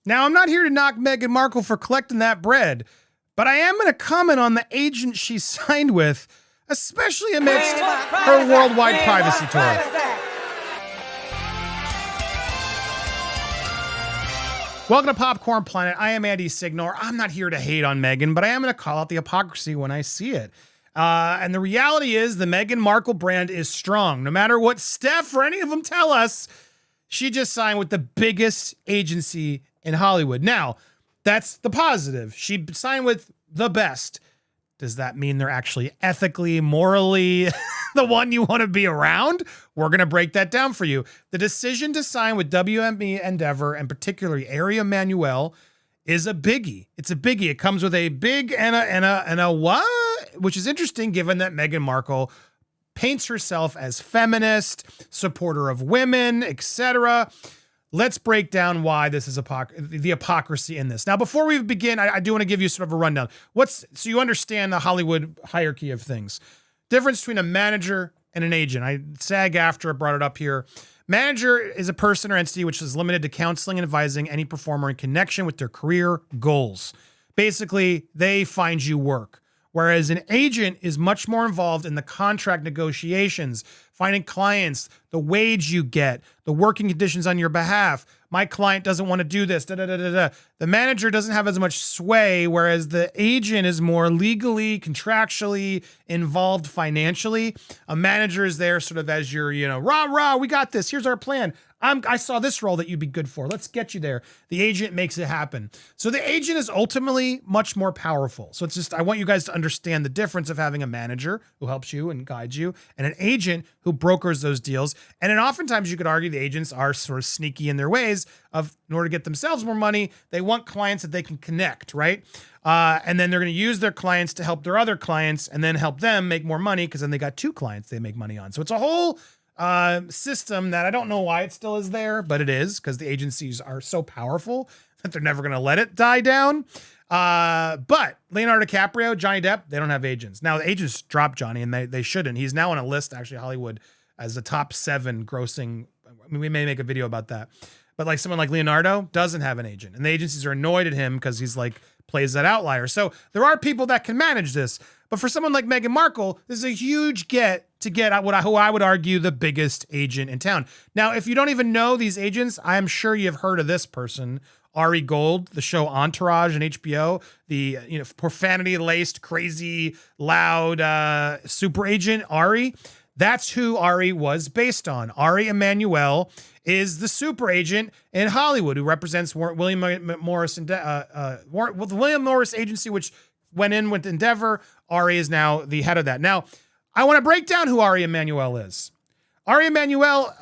Now, I'm not here to knock Meghan Markle for collecting that bread, but I am going to comment on the agent she signed with, especially amidst her worldwide privacy tour. Welcome to Popcorn Planet. I am Andy Signore. I'm not here to hate on Meghan, but I am going to call out the hypocrisy when I see it. And the reality is the Meghan Markle brand is strong. No matter what Steph or any of them tell us, she just signed with the biggest agency in Hollywood. Now, that's the positive. She signed with the best. Does that mean they're actually ethically, morally the one you want to be around? We're going to break that down for you. The decision to sign with WME Endeavor, and particularly Ari Emanuel, is a biggie. It's a biggie. It comes with a big and a what? Which is interesting given that Meghan Markle paints herself as feminist, supporter of women, etc. Let's break down why this is the hypocrisy in this. Now, before we begin, I do want to give you sort of a rundown. So you understand the Hollywood hierarchy of things. Difference between a manager and an agent. I SAG-AFTRA brought it up here. Manager is a person or entity which is limited to counseling and advising any performer in connection with their career goals. Basically, they find you work. Whereas an agent is much more involved in the contract negotiations, finding clients, the wage you get, the working conditions on your behalf. My client doesn't want to do this. The manager doesn't have as much sway, whereas the agent is more legally, contractually involved financially. A manager is there sort of as your, rah, we got this. Here's our plan. I saw this role that you'd be good for. Let's get you there. The agent makes it happen. So the agent is ultimately much more powerful. So it's just, I want you guys to understand the difference of having a manager who helps you and guides you and an agent who brokers those deals. And then oftentimes you could argue the agents are sort of sneaky in their ways of, in order to get themselves more money, they want clients that they can connect, right? And then they're going to use their clients to help their other clients and then help them make more money because then they got two clients they make money on. So it's a whole system that I don't know why it still is there, but it is because the agencies are so powerful that they're never going to let it die down. But Leonardo DiCaprio, Johnny Depp, they don't have agents. Now the agents dropped Johnny and they shouldn't. He's now on a list, actually, Hollywood as the top 7 grossing. I mean, we may make a video about that, but like someone like Leonardo doesn't have an agent and the agencies are annoyed at him because he's like plays that outlier. So there are people that can manage this, but for someone like Meghan Markle, this is a huge get to get who I would argue the biggest agent in town. Now, if you don't even know these agents, I am sure you've heard of this person, Ari Gold, the show Entourage on HBO, the profanity-laced, crazy, loud super agent Ari. That's who Ari was based on. Ari Emanuel is the super agent in Hollywood who represents William Morris William Morris Agency, which went in with Endeavor. Ari is now the head of that. Now, I want to break down who Ari Emanuel is. Ari Emanuel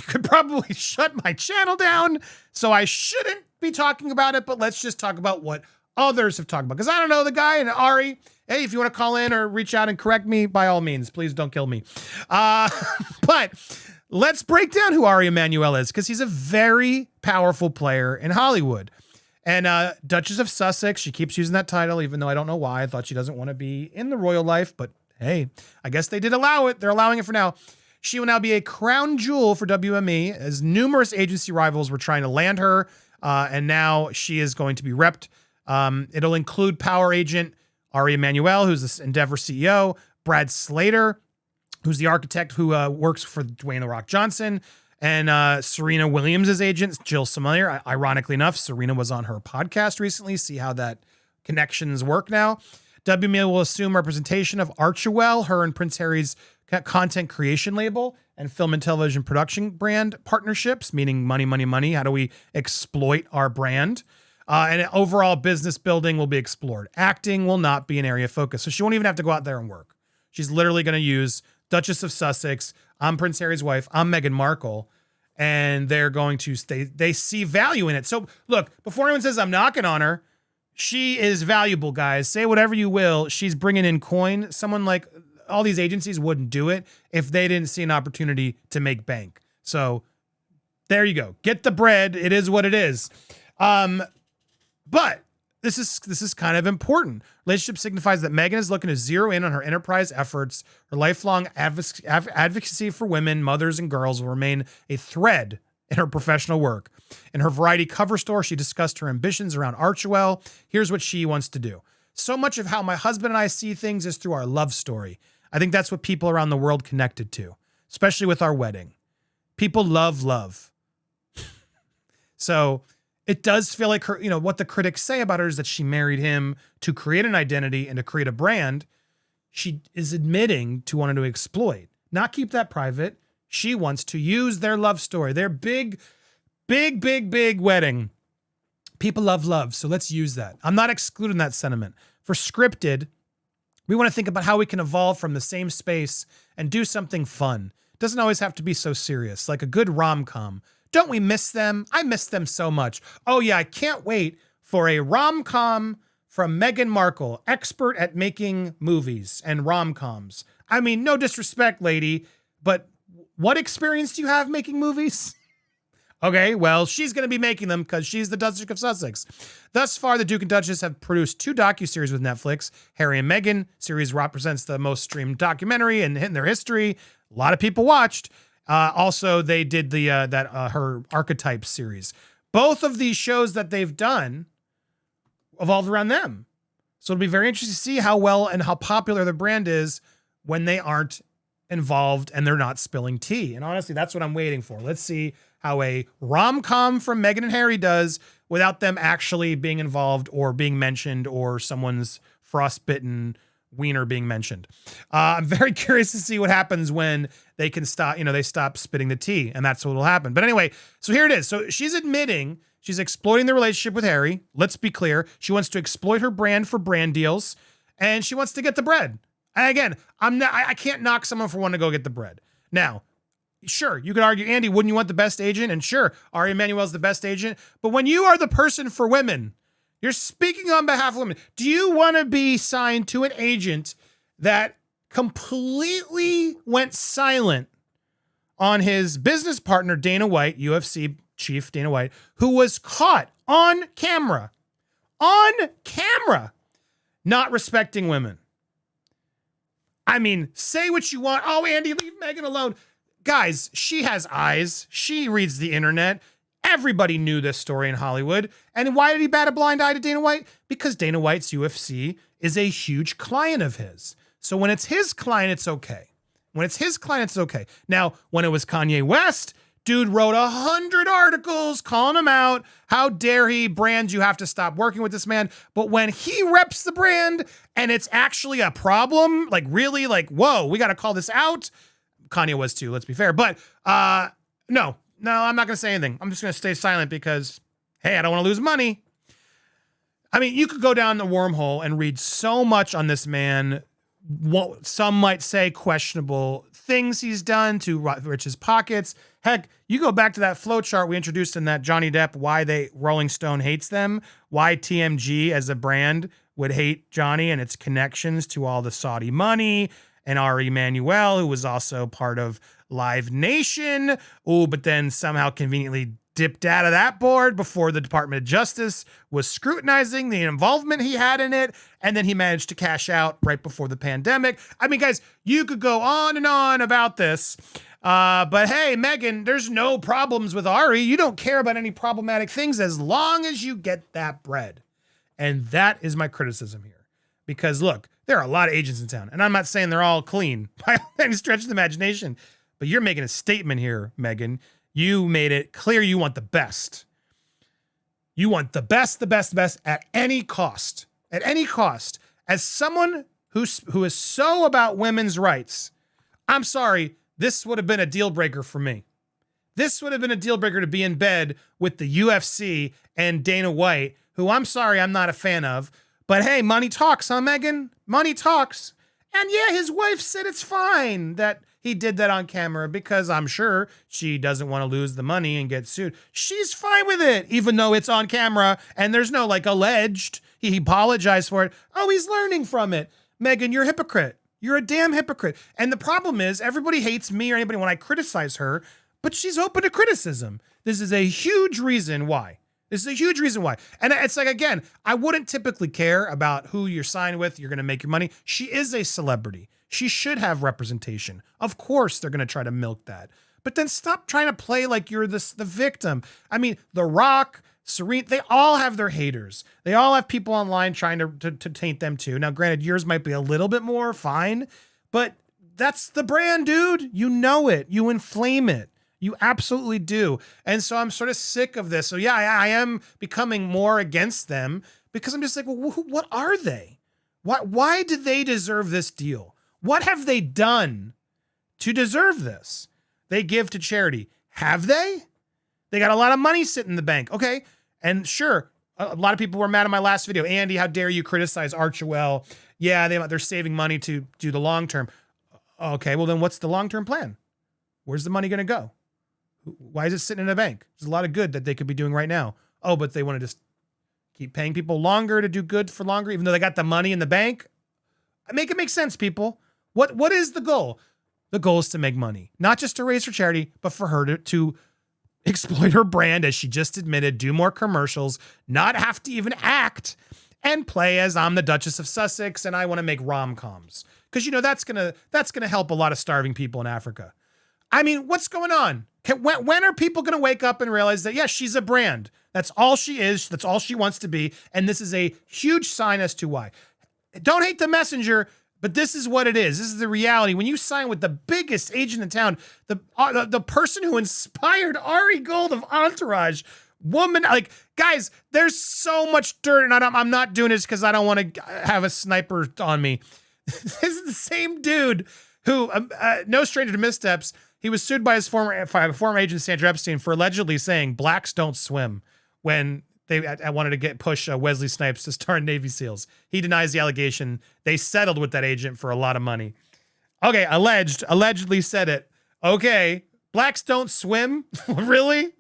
could probably shut my channel down, so I shouldn't be talking about it, but let's just talk about what others have talked about. Because I don't know the guy, and Ari, hey, if you want to call in or reach out and correct me, by all means, please don't kill me. But let's break down who Ari Emanuel is, because he's a very powerful player in Hollywood. And Duchess of Sussex, she keeps using that title, even though I don't know why. I thought she doesn't want to be in the royal life, but hey, I guess they did allow it. They're allowing it for now. She will now be a crown jewel for WME, as numerous agency rivals were trying to land her, and now she is going to be repped. It'll include power agent Ari Emanuel, who's the Endeavor CEO, Brad Slater, who's the architect who works for Dwayne The Rock Johnson, and Serena Williams' agent, Jill Samir. Ironically enough, Serena was on her podcast recently. See how that connections work now. WME will assume representation of Archewell, her and Prince Harry's content creation label and film and television production brand partnerships, meaning money, money, money. How do we exploit our brand? And overall business building will be explored. Acting will not be an area of focus. So she won't even have to go out there and work. She's literally going to use Duchess of Sussex. I'm Prince Harry's wife. I'm Meghan Markle. And they're going to they see value in it. So look, before anyone says I'm knocking on her, she is valuable, guys. Say whatever you will. She's bringing in coin. Someone like all these agencies wouldn't do it if they didn't see an opportunity to make bank. So there you go. Get the bread. It is what it is. But this is kind of important. Relationship signifies that Meghan is looking to zero in on her enterprise efforts. Her lifelong advocacy for women, mothers, and girls will remain a thread in her professional work. In her Variety cover story, she discussed her ambitions around Archewell. Here's what she wants to do. So much of how my husband and I see things is through our love story. I think that's what people around the world connected to, especially with our wedding. People love love. So it does feel like her, what the critics say about her is that she married him to create an identity and to create a brand. She is admitting to wanting to exploit, not keep that private. She wants to use their love story, their big wedding. People love love, so let's use that. I'm not excluding that sentiment. For scripted, we want to think about how we can evolve from the same space and do something fun. It doesn't always have to be so serious, like a good rom-com. Don't we miss them? I miss them so much. Oh yeah, I can't wait for a rom-com from Meghan Markle, expert at making movies and rom-coms. I mean, no disrespect, lady, but what experience do you have making movies? Okay, well, she's going to be making them because she's the Duchess of Sussex. Thus far, the Duke and Duchess have produced 2 docuseries with Netflix. Harry and Meghan series represents the most streamed documentary in their history. A lot of people watched. Also, they did her Archetype series. Both of these shows that they've done evolved around them. So it'll be very interesting to see how well and how popular the brand is when they aren't involved and they're not spilling tea. And honestly, that's what I'm waiting for. Let's see how a rom-com from Meghan and Harry does without them actually being involved or being mentioned or someone's frostbitten wiener being mentioned. I'm very curious to see what happens when they can stop, they stop spitting the tea, and that's what will happen. But anyway, so here it is. So she's admitting she's exploiting the relationship with Harry. Let's be clear. She wants to exploit her brand for brand deals, and she wants to get the bread. And again, I can't knock someone for wanting to go get the bread. Now, sure, you could argue, Andy, wouldn't you want the best agent? And sure, Ari Emanuel's the best agent. But when you are the person for women, you're speaking on behalf of women. Do you want to be signed to an agent that completely went silent on his business partner, Dana White, UFC chief Dana White, who was caught on camera, not respecting women? I mean, say what you want. Oh, Andy, leave Meghan alone. Guys, she has eyes. She reads the internet. Everybody knew this story in Hollywood. And why did he bat a blind eye to Dana White? Because Dana White's UFC is a huge client of his. So when it's his client, it's okay. Now, when it was Kanye West, dude wrote 100 articles calling him out. How dare he? Brands, you have to stop working with this man. But when he reps the brand and it's actually a problem, like really, like, whoa, we got to call this out. Kanye was too, let's be fair. But no, I'm not going to say anything. I'm just going to stay silent because, hey, I don't want to lose money. I mean, you could go down the wormhole and read so much on this man. What some might say questionable things he's done to enrich his pockets. Heck, you go back to that flowchart we introduced in that Johnny Depp, why Rolling Stone hates them, why TMG as a brand would hate Johnny and its connections to all the Saudi money, and Ari Emanuel, who was also part of Live Nation. Oh, but then somehow conveniently dipped out of that board before the Department of Justice was scrutinizing the involvement he had in it. And then he managed to cash out right before the pandemic. I mean, guys, you could go on and on about this. But hey, Meghan, there's no problems with Ari. You don't care about any problematic things as long as you get that bread. And that is my criticism here. Because look, there are a lot of agents in town. And I'm not saying they're all clean by any stretch of the imagination. But you're making a statement here, Meghan. You made it clear you want the best. You want the best at any cost. At any cost. As someone who is so about women's rights, I'm sorry, this would have been a deal breaker for me. This would have been a deal breaker to be in bed with the UFC and Dana White, who I'm sorry I'm not a fan of. But hey, money talks, huh, Meghan? Money talks. And yeah, his wife said it's fine that he did that on camera because I'm sure she doesn't want to lose the money and get sued. She's fine with it, even though it's on camera and there's no like alleged. He apologized for it. Oh, he's learning from it. Meghan, you're a hypocrite. You're a damn hypocrite. And the problem is everybody hates me or anybody when I criticize her, but she's open to criticism. This is a huge reason why. And it's like, again, I wouldn't typically care about who you're signed with. You're going to make your money. She is a celebrity. She should have representation. Of course, they're going to try to milk that. But then stop trying to play like you're the victim. I mean, The Rock, Serena, they all have their haters. They all have people online trying to taint them too. Now, granted, yours might be a little bit more fine, but that's the brand, dude. You know it. You inflame it. You absolutely do. And so I'm sort of sick of this. So yeah, I am becoming more against them because I'm just like, well, what are they? Why did they deserve this deal? What have they done to deserve this? They give to charity. Have they? They got a lot of money sitting in the bank. Okay. And sure, a lot of people were mad at my last video. Andy, how dare you criticize Archie? Well, yeah, they're saving money to do the long term. Okay, well then what's the long-term plan? Where's the money going to go? Why is it sitting in a bank? There's a lot of good that they could be doing right now. Oh, but they want to just keep paying people longer to do good for longer, even though they got the money in the bank. Make it make sense, people. What is the goal? The goal is to make money, not just to raise for charity, but for her to exploit her brand, as she just admitted, do more commercials, not have to even act, and play as I'm the Duchess of Sussex and I want to make rom-coms. Because, that's gonna help a lot of starving people in Africa. I mean, what's going on? When are people going to wake up and realize that, yes, she's a brand. That's all she is. That's all she wants to be. And this is a huge sign as to why. Don't hate the messenger, but this is what it is. This is the reality. When you sign with the biggest agent in town, the person who inspired Ari Gold of Entourage, woman, like, guys, there's so much dirt, and I'm not doing this because I don't want to have a sniper on me. This is the same dude who, no stranger to missteps, he was sued by his former agent, Sandra Epstein, for allegedly saying blacks don't swim when they wanted to push Wesley Snipes to star in Navy SEALs. He denies the allegation. They settled with that agent for a lot of money. Okay, allegedly said it. Okay, blacks don't swim? Really?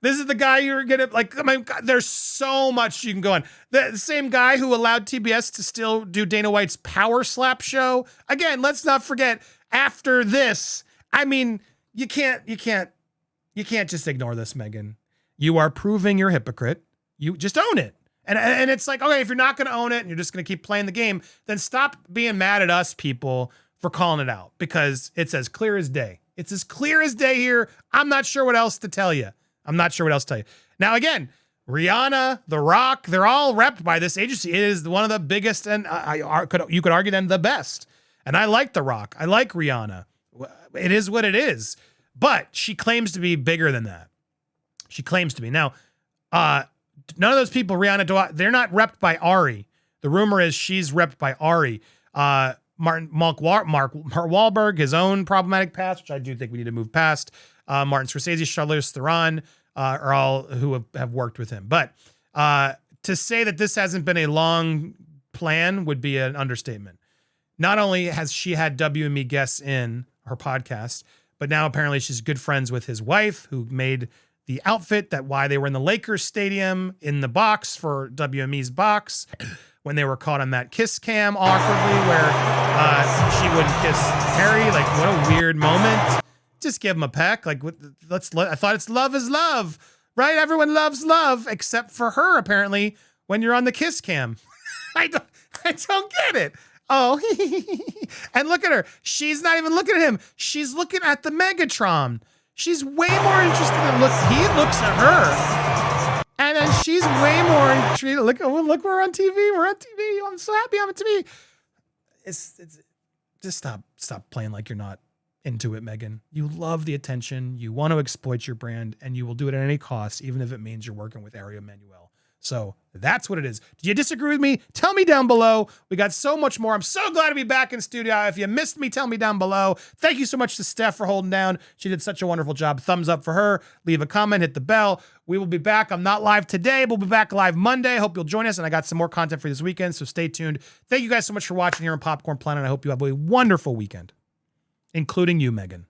This is the guy you're gonna, like, I mean, God, there's so much you can go on. The same guy who allowed TBS to still do Dana White's Power Slap show. Again, let's not forget, after this, I mean, you can't just ignore this, Meghan. You are proving you're a hypocrite. You just own it. And it's like, okay, if you're not going to own it and you're just going to keep playing the game, then stop being mad at us people for calling it out, because it's as clear as day. It's as clear as day here. I'm not sure what else to tell you. Now, again, Rihanna, The Rock, they're all repped by this agency. It is one of the biggest, and you could argue then the best. And I like The Rock. I like Rihanna. It is what it is. But she claims to be bigger than that. She claims to be. Now, none of those people, Rihanna, they're not repped by Ari. The rumor is she's repped by Ari. Mark Wahlberg, his own problematic past, which I do think we need to move past. Martin Scorsese, Charlize Theron are all who have worked with him. But to say that this hasn't been a long plan would be an understatement. Not only has she had WME guests in her podcast, but now apparently she's good friends with his wife, who made the outfit that why they were in the Lakers stadium in the box for WME's box when they were caught on that kiss cam awkwardly where she wouldn't kiss Harry. Like, what a weird moment. Just give him a peck. Like, I thought it's love is love, right? Everyone loves love except for her, apparently, when you're on the kiss cam. I don't get it. Oh, and look at her. She's not even looking at him. She's looking at the Megatron. She's way more interested in he looks at her. And then she's way more intrigued. Look, we're on TV. We're on TV. I'm so happy I'm on TV. It's just stop playing like you're not into it, Meghan. You love the attention. You want to exploit your brand, and you will do it at any cost, even if it means you're working with Ari Emanuel. So that's what it is. Do you disagree with me? Tell me down below. We got so much more. I'm so glad to be back in studio. If you missed me, tell me down below. Thank you so much to Steph for holding down. She did such a wonderful job. Thumbs up for her. Leave a comment, hit the bell. We will be back. I'm not live today. We'll be back live Monday. Hope you'll join us. And I got some more content for you this weekend, so stay tuned. Thank you guys so much for watching here on Popcorn Planet. I hope you have a wonderful weekend, including you, Meghan.